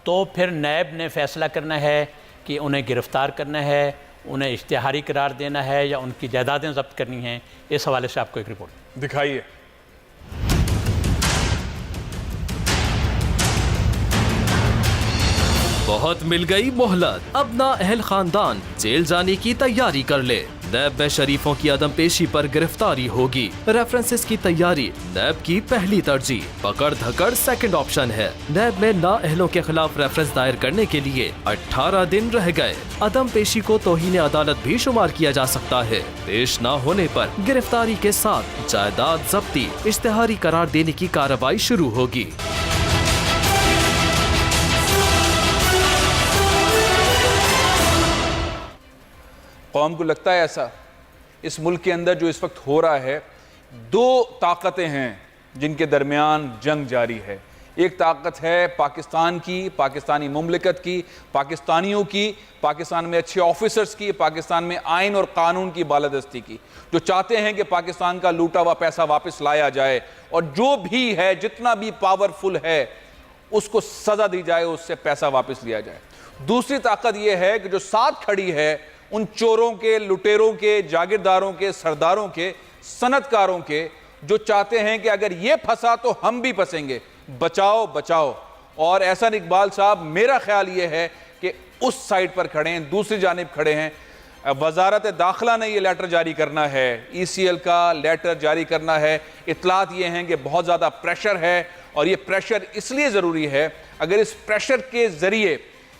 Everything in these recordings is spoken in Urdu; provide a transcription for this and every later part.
تو پھر نیب نے فیصلہ کرنا ہے کہ انہیں گرفتار کرنا ہے، انہیں اشتہاری قرار دینا ہے یا ان کی جائیدادیں ضبط کرنی ہیں۔ اس حوالے سے آپ کو ایک رپورٹ دکھائیے۔ بہت مل گئی مہلت، اب نااہل خاندان جیل جانے کی تیاری کر لے۔ نیب میں شریفوں کی عدم پیشی پر گرفتاری ہوگی۔ ریفرنسز کی تیاری نیب کی پہلی ترجیح، پکڑ دھکڑ سیکنڈ آپشن ہے۔ نیب میں نااہلوں کے خلاف ریفرنس دائر کرنے کے لیے 18 دن رہ گئے۔ عدم پیشی کو توہین عدالت بھی شمار کیا جا سکتا ہے۔ پیش نہ ہونے پر گرفتاری کے ساتھ جائیداد ضبطی، اشتہاری قرار دینے کی کارروائی شروع ہوگی۔ قوم کو لگتا ہے ایسا؟ اس ملک کے اندر جو اس وقت ہو رہا ہے، دو طاقتیں ہیں جن کے درمیان جنگ جاری ہے۔ ایک طاقت ہے پاکستان کی، پاکستانی مملکت کی، پاکستانیوں کی، پاکستان میں اچھے آفیسرز کی، پاکستان میں آئین اور قانون کی بالادستی کی، جو چاہتے ہیں کہ پاکستان کا لوٹا ہوا پیسہ واپس لایا جائے اور جو بھی ہے، جتنا بھی پاورفل ہے، اس کو سزا دی جائے، اس سے پیسہ واپس لیا جائے۔ دوسری طاقت یہ ہے کہ جو ساتھ کھڑی ہے ان چوروں کے، لٹیروں کے، جاگیرداروں کے، سرداروں کے، صنعت کاروں کے، جو چاہتے ہیں کہ اگر یہ پھنسا تو ہم بھی پھنسیں گے، بچاؤ بچاؤ۔ اور احسن اقبال صاحب، میرا خیال یہ ہے کہ اس سائٹ پر کھڑے ہیں، دوسری جانب کھڑے ہیں۔ وزارت داخلہ نے یہ لیٹر جاری کرنا ہے، ای سی ایل کا لیٹر جاری کرنا ہے۔ اطلاعات یہ ہیں کہ بہت زیادہ پریشر ہے، اور یہ پریشر اس لیے ضروری ہے، اگر اس پریشر کے ذریعے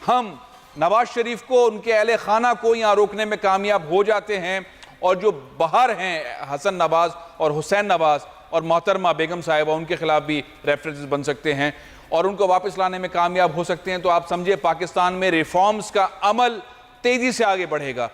ہم نواز شریف کو، ان کے اہل خانہ کو یہاں روکنے میں کامیاب ہو جاتے ہیں، اور جو باہر ہیں حسن نواز اور حسین نواز اور محترمہ بیگم صاحبہ، ان کے خلاف بھی ریفرنسز بن سکتے ہیں اور ان کو واپس لانے میں کامیاب ہو سکتے ہیں، تو آپ سمجھے پاکستان میں ریفارمز کا عمل تیزی سے آگے بڑھے گا۔